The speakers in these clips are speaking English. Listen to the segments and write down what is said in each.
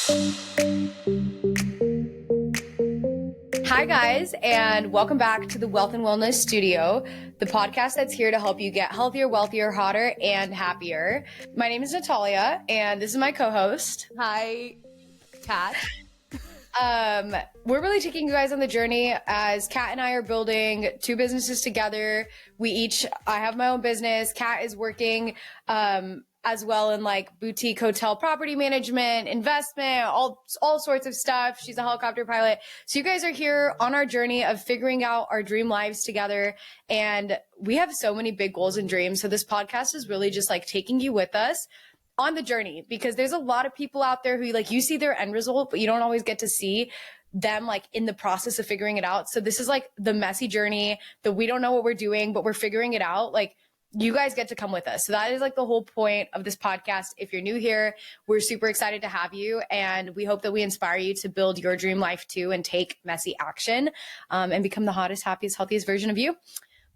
Hi, guys, and welcome back to the Wealth and Wellness Studio, the podcast that's here to help you get healthier, wealthier, hotter, and happier. My name is Natalia, and this is my co-host. Hi, Kat. We're really taking you guys on the journey as Kat and I are building two businesses together. I have my own business. Kat is working as well in like boutique hotel property management, investment, all sorts of stuff. She's a helicopter pilot. So you guys are here on our journey of figuring out our dream lives together. And we have so many big goals and dreams. So this podcast is really just like taking you with us on the journey, because there's a lot of people out there who like you see their end result, but you don't always get to see them like in the process of figuring it out. So this is like the messy journey that we don't know what we're doing, but we're figuring it out. Like, you guys get to come with us. So that is like the whole point of this podcast. If you're new here, we're super excited to have you. And we hope that we inspire you to build your dream life too and take messy action and become the hottest, happiest, healthiest version of you.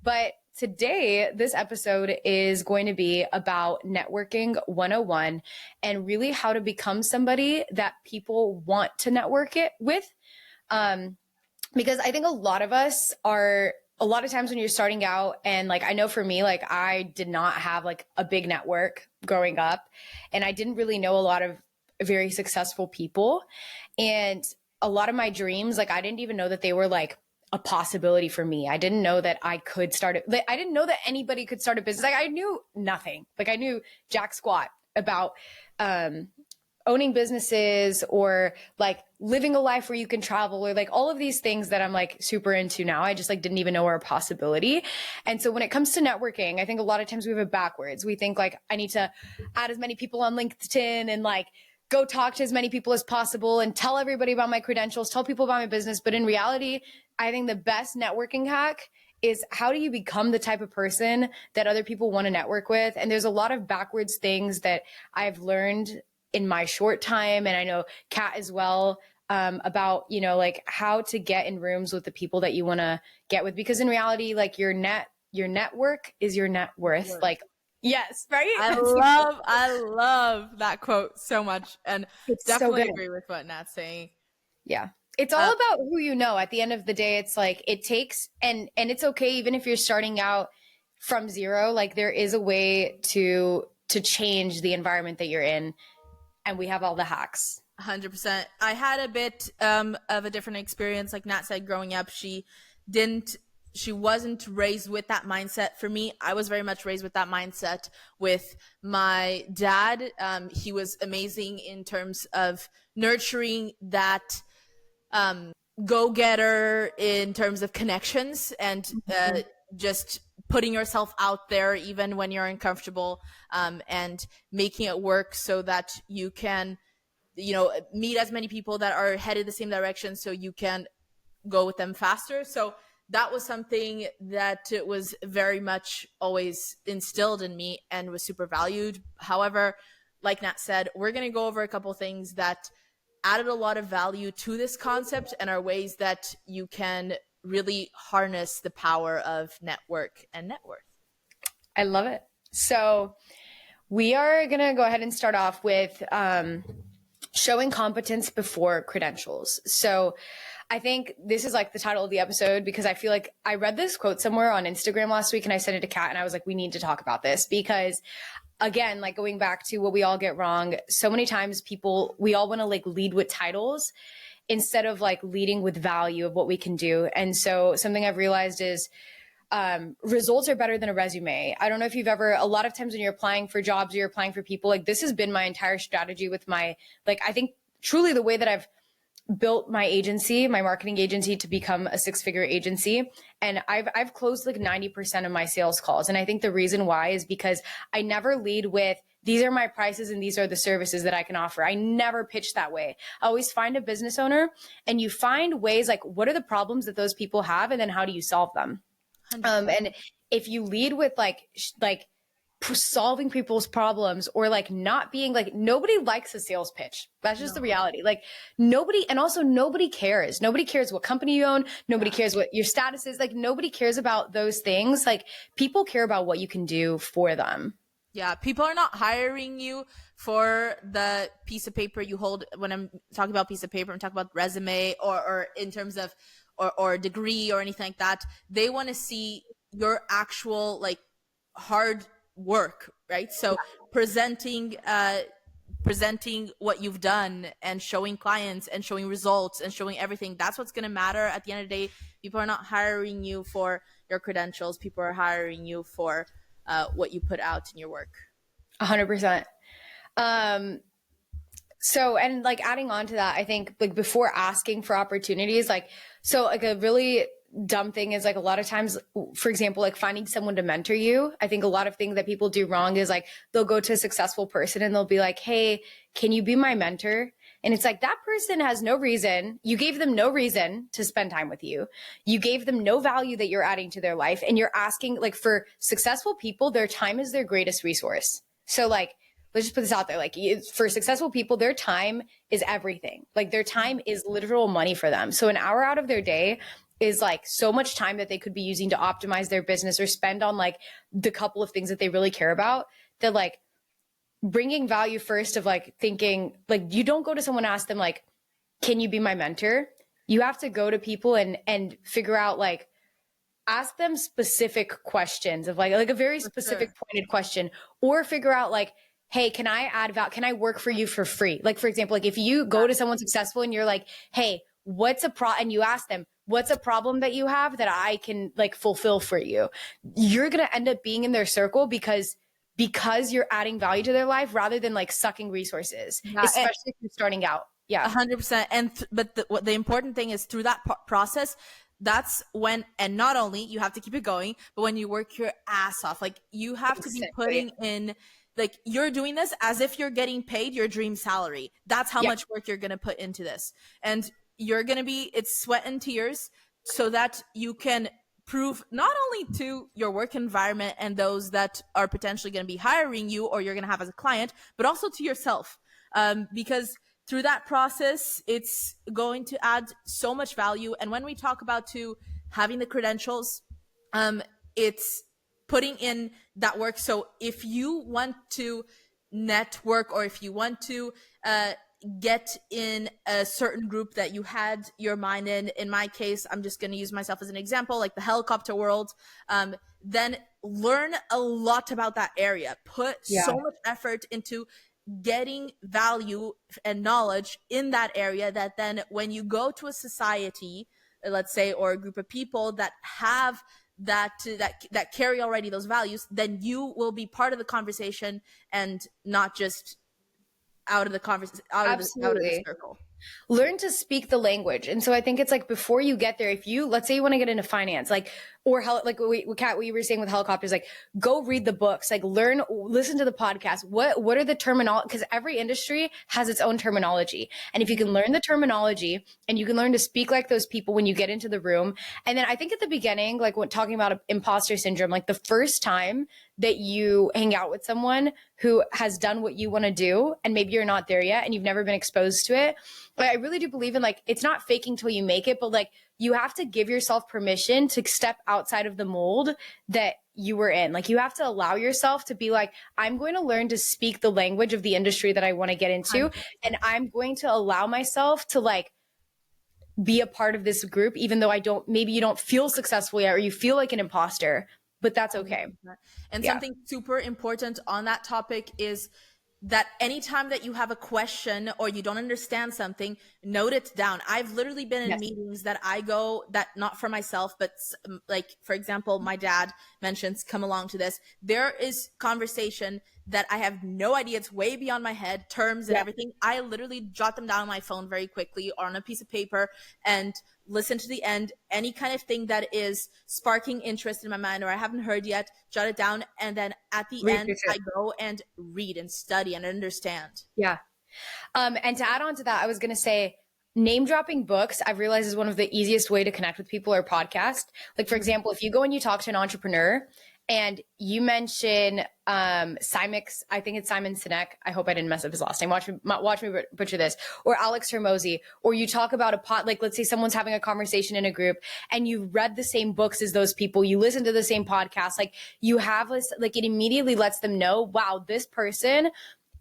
But today, this episode is going to be about networking 101 and really how to become somebody that people want to network it with. Because I think a lot of times when you're starting out, and like, I know for me, like I did not have like a big network growing up, and I didn't really know a lot of very successful people. And a lot of my dreams, like I didn't even know that they were like a possibility for me. I didn't know that I could start it. I didn't know that anybody could start a business. Like I knew nothing. Like I knew jack squat about, owning businesses or like living a life where you can travel or like all of these things that I'm like super into now. I just like didn't even know were a possibility. And so when it comes to networking, I think a lot of times we have it backwards. We think like I need to add as many people on LinkedIn and like go talk to as many people as possible and tell everybody about my credentials, tell people about my business. But in reality, I think the best networking hack is how do you become the type of person that other people want to network with? And there's a lot of backwards things that I've learned in my short time. And I know Kat as well, about, you know, like how to get in rooms with the people that you want to get with, because in reality, like your network is your net worth. Like, yes, right. I love that quote so much, and It's definitely so good. agree with what Nat's saying. Yeah. It's all about who you know. At the end of the day, it's like it takes, and it's okay even if you're starting out from zero, like there is a way to change the environment that you're in. And we have all the hacks. 100%. I had a bit of a different experience. Like Nat said, growing up, she wasn't raised with that mindset. For me, I was very much raised with that mindset with my dad. He was amazing in terms of nurturing that go-getter in terms of connections and just putting yourself out there even when you're uncomfortable, and making it work so that you can, you know, meet as many people that are headed the same direction so you can go with them faster. So that was something that it was very much always instilled in me and was super valued. However, like Nat said, we're going to go over a couple things that added a lot of value to this concept and are ways that you can really harness the power of network and net worth. I love it. So we are going to go ahead and start off with showing competence before credentials. So I think this is like the title of the episode because I feel like I read this quote somewhere on Instagram last week and I sent it to Kat and I was like, we need to talk about this because, again, like going back to what we all get wrong, so many times we all want to like lead with titles instead of like leading with value of what we can do. And so something I've realized is results are better than a resume. I don't know if you've ever, a lot of times when you're applying for jobs or you're applying for people, like this has been my entire strategy with my, like, I think truly the way that I've built my agency, my marketing agency to become a 6-figure agency. And I've closed like 90% of my sales calls. And I think the reason why is because I never lead with, these are my prices and these are the services that I can offer. I never pitch that way. I always find a business owner and you find ways like, what are the problems that those people have? And then how do you solve them? And if you lead with like solving people's problems or like not being like, nobody likes a sales pitch. That's just the reality. Like nobody cares. Nobody cares what company you own. Nobody cares what your status is. Like nobody cares about those things. Like people care about what you can do for them. Yeah, people are not hiring you for the piece of paper you hold. When I'm talking about piece of paper, I'm talking about resume, or in terms of or degree or anything like that. They want to see your actual like hard work, right? So presenting presenting what you've done and showing clients and showing results and showing everything, that's what's going to matter at the end of the day. People are not hiring you for your credentials. People are hiring you for what you put out in your work. 100%. Um, so, and like adding on to that, I think like before asking for opportunities, like, so like a really dumb thing is like a lot of times, for example, like finding someone to mentor you. I think a lot of things that people do wrong is like they'll go to a successful person and they'll be like, hey, can you be my mentor? And it's like that person has no reason. You gave them no reason to spend time with you. You gave them no value that you're adding to their life. And you're asking, like, for successful people, their time is their greatest resource. So, like, let's just put this out there. Like, for successful people, their time is everything. Like, their time is literal money for them. So, an hour out of their day is like so much time that they could be using to optimize their business or spend on like the couple of things that they really care about, that like bringing value first, of like thinking like you don't go to someone and ask them like, can you be my mentor? You have to go to people and figure out like, ask them specific questions of like a very specific pointed question, or figure out like, hey, can I add value? Can I work for you for free? Like, for example, like if you go to someone successful and you're like, hey, what's a and you ask them, what's a problem that you have that I can like fulfill for you? You're going to end up being in their circle because you're adding value to their life rather than like sucking resources, Yeah, especially if you're starting out. Yeah. 100%. And but the important thing is through that process, that's when, and not only you have to keep it going, but when you work your ass off, like you have to be putting in, like you're doing this as if you're getting paid your dream salary. That's how much work you're going to put into this. And you're going to be, it's sweat and tears, so that you can prove not only to your work environment and those that are potentially going to be hiring you or you're going to have as a client, but also to yourself. Because through that process, it's going to add so much value. And when we talk about to having the credentials, it's putting in that work. So if you want to network, or if you want to get in a certain group that you had your mind in my case, I'm just going to use myself as an example, like the helicopter world, then learn a lot about that area. Put so much effort into getting value and knowledge in that area, that then when you go to a society, let's say, or a group of people that have that carry already those values, then you will be part of the conversation and not just out of the conversation, out of the circle. Learn to speak the language. And so I think it's like before you get there, if you, let's say you want to get into finance, like, or like Kat, what you were saying with helicopters, like go read the books, like learn, listen to the podcast. What are the terminology? Because every industry has its own terminology. And if you can learn the terminology and you can learn to speak like those people when you get into the room. And then I think at the beginning, like when talking about imposter syndrome, like the first time that you hang out with someone who has done what you want to do, and maybe you're not there yet and you've never been exposed to it. But I really do believe in like, it's not faking till you make it, but like you have to give yourself permission to step outside of the mold that you were in. Like you have to allow yourself to be like, I'm going to learn to speak the language of the industry that I want to get into. And I'm going to allow myself to like be a part of this group, even though maybe you don't feel successful yet, or you feel like an imposter, but that's okay. And something super important on that topic is that anytime that you have a question or you don't understand something, note it down. I've literally been in meetings that I go, that not for myself, but like, for example, my dad mentions, come along to this. There is conversation that I have no idea. It's way beyond my head, terms and everything. I literally jot them down on my phone very quickly or on a piece of paper and listen to the end. Any kind of thing that is sparking interest in my mind or I haven't heard yet, jot it down. And then at the end, I go and read and study and understand. Yeah. And to add on to that, I was going to say, name dropping books, I've realized, is one of the easiest way to connect with people, or podcast. Like, for example, if you go and you talk to an entrepreneur And you mentioned Simix, I think it's Simon Sinek. I hope I didn't mess up his last name. Watch me butcher this. Or Alex Hermosi. Or you talk about like let's say someone's having a conversation in a group and you've read the same books as those people. You listen to the same podcast. Like you have this, like it immediately lets them know, wow, this person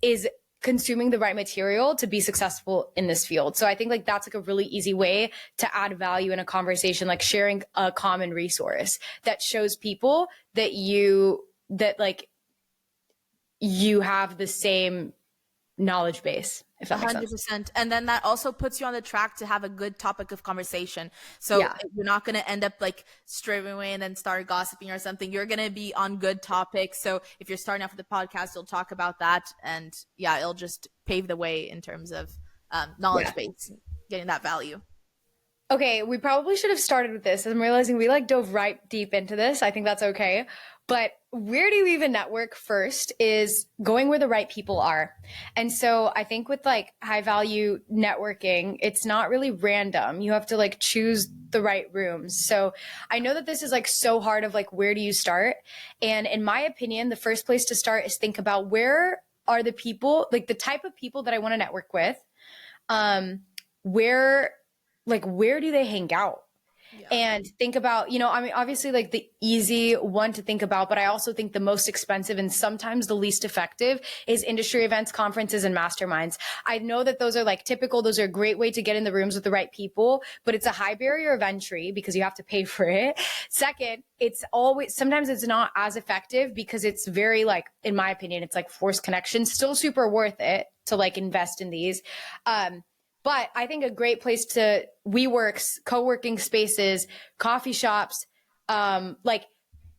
is consuming the right material to be successful in this field. So I think like that's like a really easy way to add value in a conversation, like sharing a common resource that shows people that you have the same knowledge base, if that makes sense. 100%. And then that also puts you on the track to have a good topic of conversation. So Yeah. you're not going to end up like straying away and then start gossiping or something. You're going to be on good topics. So if you're starting off with the podcast, you'll talk about that. And yeah, it'll just pave the way in terms of knowledge base, getting that value. Okay, we probably should have started with this. I'm realizing we like dove right deep into this. I think that's okay. But where do you even network first is going where the right people are. And so I think with like high value networking, it's not really random. You have to like choose the right rooms. So I know that this is like so hard of like, where do you start? And in my opinion, the first place to start is think about where are the people, like the type of people that I want to network with. Where do they hang out? Yeah. And think about, I mean, obviously like the easy one to think about, but I also think the most expensive and sometimes the least effective is industry events, conferences, and masterminds. I know that those are like typical. Those are a great way to get in the rooms with the right people, but it's a high barrier of entry because you have to pay for it. Second, sometimes it's not as effective because it's very like, in my opinion, it's like forced connection, still super worth it to like invest in these. But I think a great place to WeWorks, co-working spaces, coffee shops, like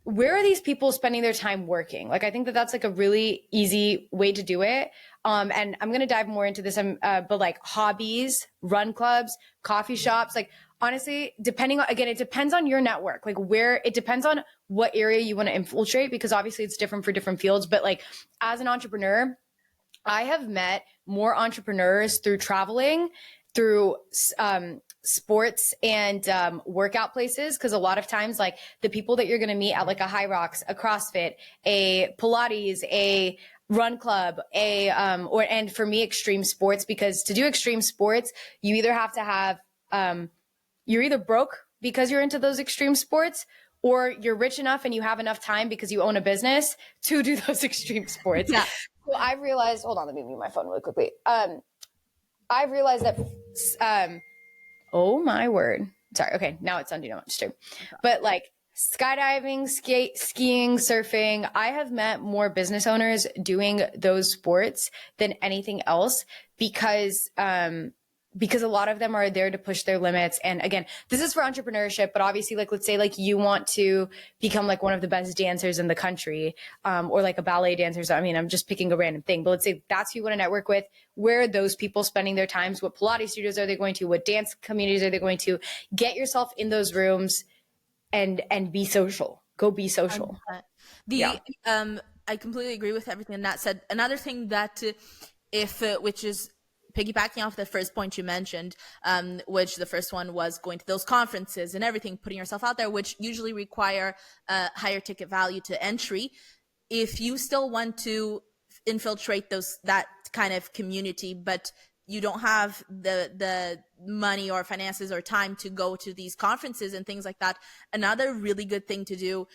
where are these people spending their time working? Like, I think that that's like a really easy way to do it. And I'm going to dive more into this. But like hobbies, run clubs, coffee shops, like honestly, it depends on your network, like it depends on what area you want to infiltrate, because obviously it's different for different fields. But like as an entrepreneur, I have met more entrepreneurs through traveling, through sports and workout places. Because a lot of times, like the people that you're going to meet at like a High Rocks, a CrossFit, a Pilates, a run club, and for me, extreme sports, because to do extreme sports, you either have to have, you're either broke because you're into those extreme sports, or you're rich enough and you have enough time because you own a business to do those extreme sports. Yeah. So I've realized, hold on, let me mute my phone really quickly. I've realized that, oh my word. Sorry. Okay. Now it's on Do Not Disturb. Okay. But like skydiving, skiing, surfing, I have met more business owners doing those sports than anything else because a lot of them are there to push their limits. And again, this is for entrepreneurship, but obviously like, let's say like you want to become like one of the best dancers in the country, or like a ballet dancer. So, I mean, I'm just picking a random thing, but let's say that's who you want to network with. Where are those people spending their times? What Pilates studios are they going to? What dance communities are they going to? Get yourself in those rooms and be social. Go be social. I completely agree with everything that said. Another thing that which is piggybacking off the first point you mentioned, which the first one was going to those conferences and everything, putting yourself out there, which usually require higher ticket value to entry. If you still want to infiltrate that kind of community, but you don't have the money or finances or time to go to these conferences and things like that, another really good thing to do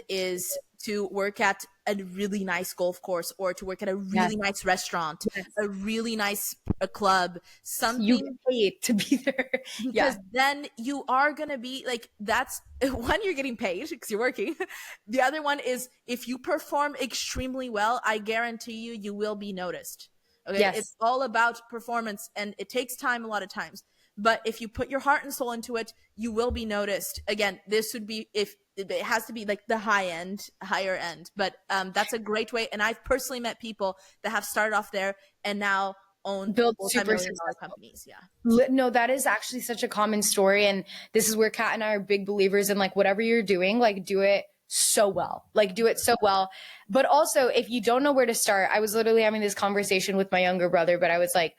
is to work at a really nice golf course, or to work at a really nice restaurant, a really nice club, something you paid to be there. Because then you are going to be like, that's one, you're getting paid because you're working. The other one is if you perform extremely well, I guarantee you will be noticed. Okay. Yes. It's all about performance, and it takes time a lot of times. But if you put your heart and soul into it, you will be noticed. Again, this would be, if it has to be like the higher end. But that's a great way. And I've personally met people that have started off there and now build super successful companies. Yeah. No, that is actually such a common story. And this is where Kat and I are big believers in, like, whatever you're doing, like, do it so well. Like, do it so well. But also, if you don't know where to start, I was literally having this conversation with my younger brother, but I was like,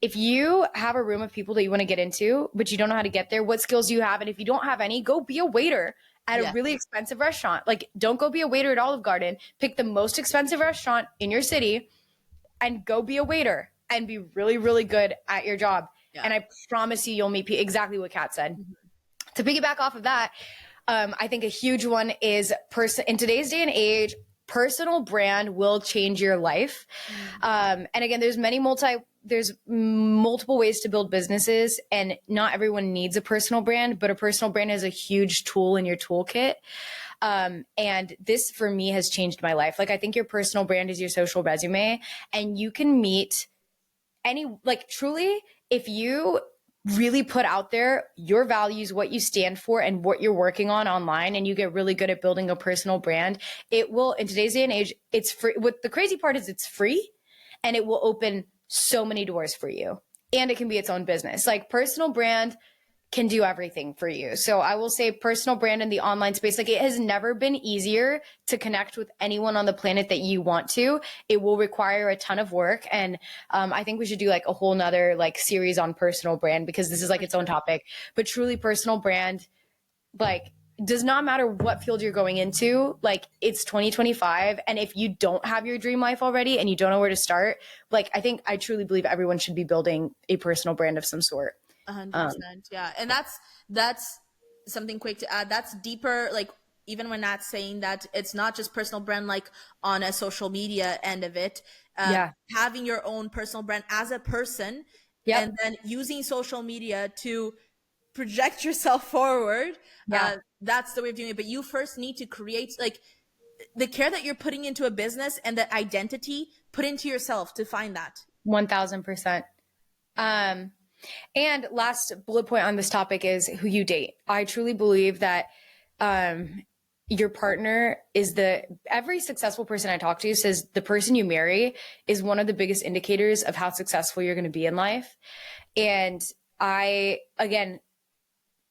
if you have a room of people that you want to get into, but you don't know how to get there, what skills do you have? And if you don't have any, go be a waiter at a Yeah. really expensive restaurant. Like, don't go be a waiter at Olive Garden. Pick the most expensive restaurant in your city and go be a waiter and be really, really good at your job. Yeah. And I promise you, you'll meet exactly what Kat said. To piggyback off of that, I think a huge one is in today's day and age, personal brand will change your life. And again, there's multiple ways to build businesses, and not everyone needs a personal brand, but a personal brand is a huge tool in your toolkit. And this for me has changed my life. Like, I think your personal brand is your social resume, and you can meet truly, if you really put out there your values, what you stand for, and what you're working on online, and you get really good at building a personal brand, it will, in today's day and age, it's free. What the crazy part is, it's free, and it will open so many doors for you, and it can be its own business. Like, personal brand can do everything for you. So I will say personal brand in the online space, like, it has never been easier to connect with anyone on the planet that you want to. It will require a ton of work. And I think we should do like a whole nother like series on personal brand, because this is like its own topic. But truly, personal brand, like, does not matter what field you're going into. Like, it's 2025. And if you don't have your dream life already and you don't know where to start, like, I truly believe everyone should be building a personal brand of some sort. 100%. Yeah. And that's something quick to add. That's deeper. Like, even when Nat's saying that it's not just personal brand, like on a social media end of it, Yeah. having your own personal brand as a person, Yep. and then using social media to project yourself forward. Yeah. That's the way of doing it. But you first need to create, like, the care that you're putting into a business and the identity, put into yourself to find that. 1000%. And last bullet point on this topic is who you date. I truly believe that your partner is every successful person I talk to says the person you marry is one of the biggest indicators of how successful you're going to be in life. And again,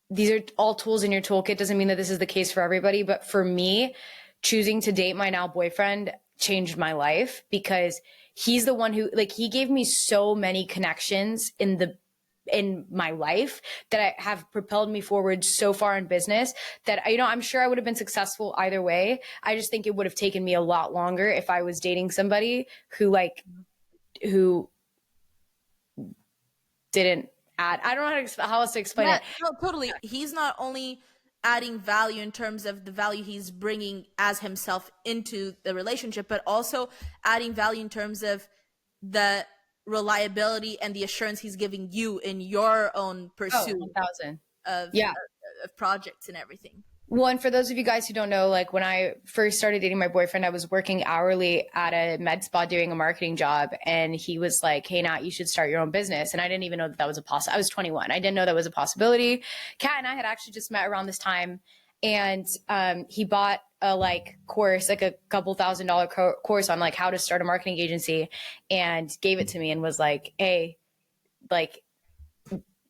these are all tools in your toolkit. Doesn't mean that this is the case for everybody, but for me, choosing to date my now boyfriend changed my life, because he's the one who, like, he gave me so many connections in my life that have propelled me forward so far in business that, I'm sure I would have been successful either way. I just think it would have taken me a lot longer if I was dating somebody who didn't add. I don't know how else to explain it. No, totally. He's not only adding value in terms of the value he's bringing as himself into the relationship, but also adding value in terms of the reliability and the assurance he's giving you in your own pursuit 1,000. of projects and everything. Well, and for those of you guys who don't know, like, when I first started dating my boyfriend, I was working hourly at a med spa doing a marketing job. And he was like, "Hey, Nat, you should start your own business." And I didn't even know that was a possibility. I was 21. I didn't know that was a possibility. Kat and I had actually just met around this time. And he bought a course, like a couple $1,000 course on like how to start a marketing agency, and gave it to me and was like, "Hey, like,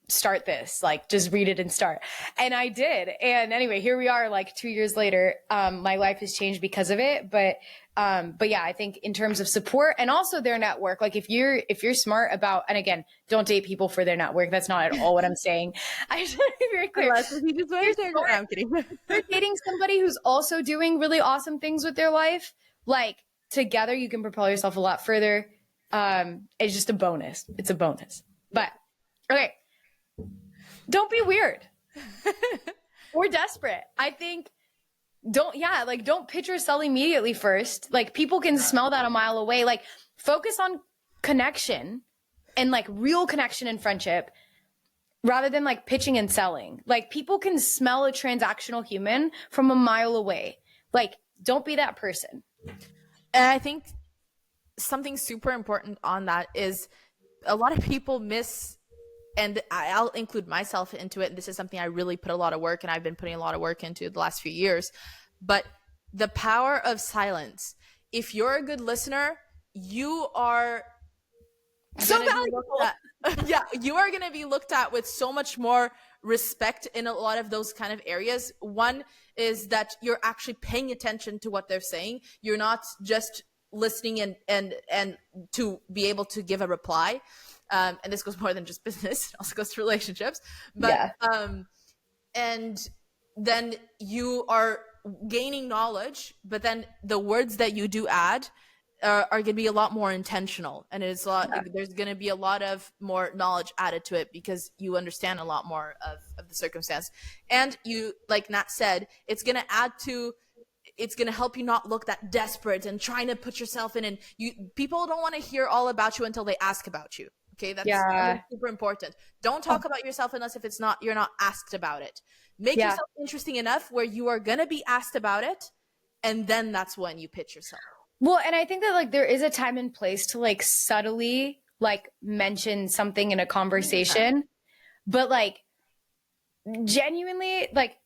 start this, like, just read it and start." And I did. And anyway, here we are, like 2 years later. My life has changed because of it. But yeah, I think in terms of support and also their network, like, if you're smart about, and again, don't date people for their network. That's not at all what I'm saying. I should be very clear. I'm kidding. You're dating somebody who's also doing really awesome things with their life, like, together you can propel yourself a lot further. It's just a bonus. It's a bonus. But okay. Don't be weird or desperate. I think don't pitch or sell immediately first. Like, people can smell that a mile away. Like, focus on connection and like real connection and friendship rather than like pitching and selling. Like, people can smell a transactional human from a mile away. Like, don't be that person. And I think something super important on that is a lot of people miss, and I'll include myself into it, and this is something I really put a lot of work, and I've been putting a lot of work into the last few years, but the power of silence. If you're a good listener, you are so valuable. Yeah, you are going to be looked at with so much more respect in a lot of those kind of areas. One is that you're actually paying attention to what they're saying. You're not just listening and to be able to give a reply. And this goes more than just business. It also goes to relationships. But, and then you are gaining knowledge, but then the words that you do add are going to be a lot more intentional, and it's a lot, there's going to be a lot of more knowledge added to it because you understand a lot more of the circumstance. And you, like Nat said, it's going to add to, it's going to help you not look that desperate and trying to put yourself in, and people don't want to hear all about you until they ask about you. Okay, that's super important. Don't talk about yourself unless if it's not, you're not asked about it. Make yourself interesting enough where you are going to be asked about it, and then that's when you pitch yourself. Well, and I think that like there is a time and place to like subtly like mention something in a conversation, but like genuinely like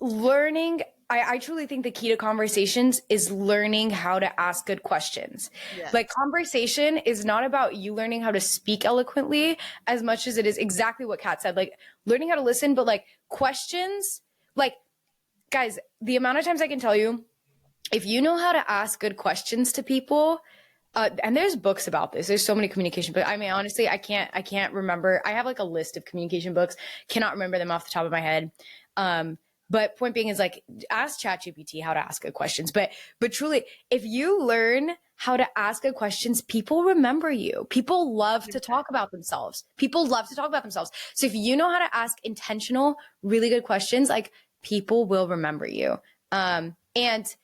learning, I truly think the key to conversations is learning how to ask good questions. Yes. Like conversation is not about you learning how to speak eloquently as much as it is exactly what Kat said, like learning how to listen, but like questions, like guys, the amount of times I can tell you, if you know how to ask good questions to people, and there's books about this. There's so many communication books. I mean, honestly, I can't remember. I have like a list of communication books. Cannot remember them off the top of my head. But point being is like, ask ChatGPT how to ask good questions. But truly, if you learn how to ask good questions, people remember you. People love to talk about themselves. So if you know how to ask intentional, really good questions, like people will remember you. And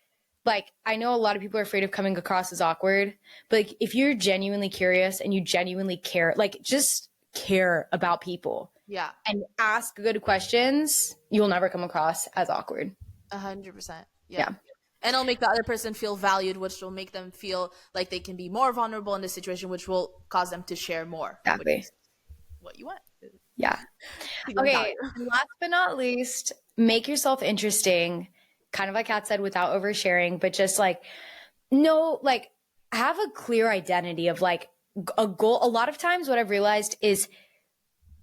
like, I know a lot of people are afraid of coming across as awkward, but like, if you're genuinely curious and you genuinely care, like just care about people. Yeah. And ask good questions, you'll never come across as awkward. 100%. Yeah. And it'll make the other person feel valued, which will make them feel like they can be more vulnerable in this situation, which will cause them to share more. Exactly. What you want. Yeah. Okay. Last but not least, make yourself interesting. Kind of like Kat said, without oversharing, but just like, no, like have a clear identity of like a goal. A lot of times what I've realized is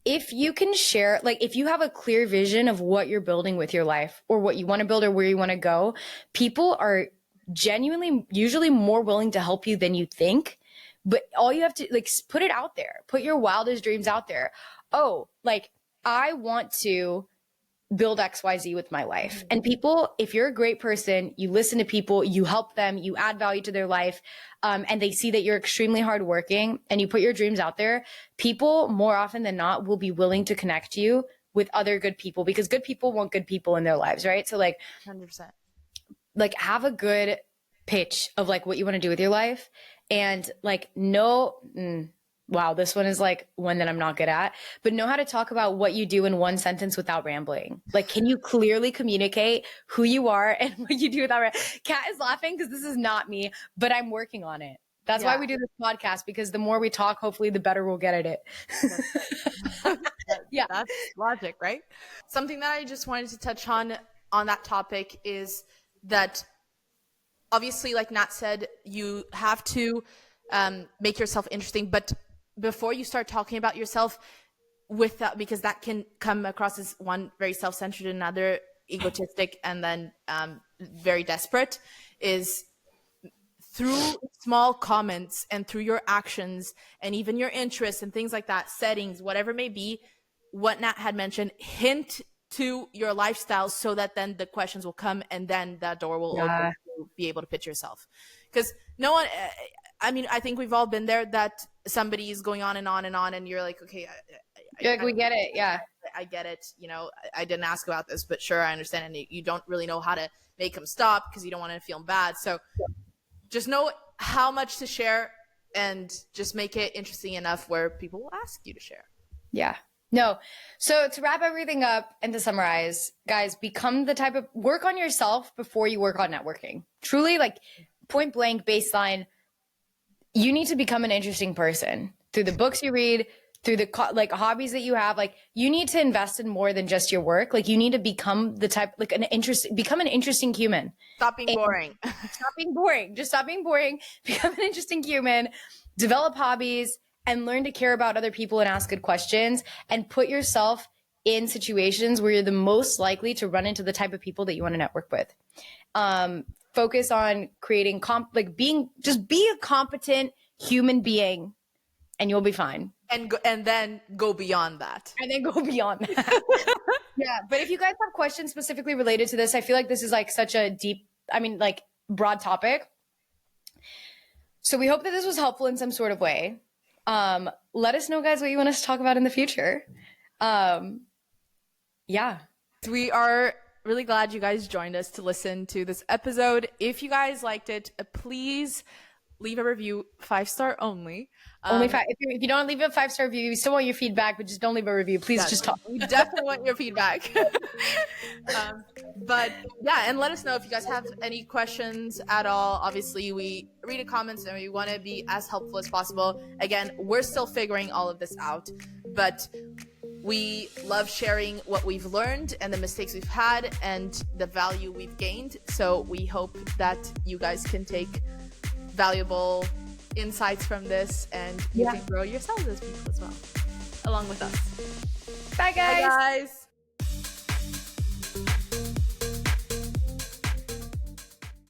if you can share, like if you have a clear vision of what you're building with your life or what you want to build or where you want to go, people are genuinely usually more willing to help you than you think. But all you have to like put it out there, put your wildest dreams out there. Oh, like I want to build XYZ with my life. And people, if you're a great person, you listen to people, you help them, you add value to their life, and they see that you're extremely hardworking and you put your dreams out there, people more often than not will be willing to connect you with other good people because good people want good people in their lives, right? So like 100%. Like have a good pitch of like what you want to do with your life and like wow, this one is like one that I'm not good at, but know how to talk about what you do in one sentence without rambling. Like, can you clearly communicate who you are and what you do without Kat is laughing because this is not me, but I'm working on it. That's why we do this podcast, because the more we talk, hopefully the better we'll get at it. Yeah. That's logic, right? Something that I just wanted to touch on that topic is that obviously, like Nat said, you have to make yourself interesting, but before you start talking about yourself with that, because that can come across as one very self-centered and another egotistic and then very desperate, is through small comments and through your actions and even your interests and things like that, settings, whatever it may be, what Nat had mentioned, hint to your lifestyle so that then the questions will come and then that door will open to be able to pitch yourself. Because no one, I mean, I think we've all been there that somebody is going on and on and on and you're like, okay, we get it. Yeah. I get it. You know, I didn't ask about this, but sure, I understand. And you don't really know how to make them stop because you don't want to feel bad. So just know how much to share and just make it interesting enough where people will ask you to share. Yeah. No. So to wrap everything up and to summarize, guys, become the type of work on yourself before you work on networking. Truly, like point blank baseline, you need to become an interesting person through the books you read, through the like hobbies that you have. Like you need to invest in more than just your work. Like you need to become the type, like become an interesting human. Stop being boring. Stop being boring. Just stop being boring. Become an interesting human. Develop hobbies and learn to care about other people and ask good questions and put yourself in situations where you're the most likely to run into the type of people that you want to network with. Focus on creating be a competent human being and you'll be fine. and then go beyond that. And then go beyond that. Yeah. But if you guys have questions specifically related to this, I feel like this is like such a deep, like broad topic. So we hope that this was helpful in some sort of way. Let us know, guys, what you want us to talk about in the future. Yeah. We are really glad you guys joined us to listen to this episode. If you guys liked it, please leave a review, 5-star only. Only 5. If you don't leave a 5-star review, we still want your feedback, but just don't leave a review. Please just talk. We definitely want your feedback. But yeah, and let us know if you guys have any questions at all. Obviously, we read the comments and we want to be as helpful as possible. Again, we're still figuring all of this out, but we love sharing what we've learned and the mistakes we've had and the value we've gained. So we hope that you guys can take valuable insights from this and you can grow yourselves as people as well, along with us. Bye, guys. Bye, guys.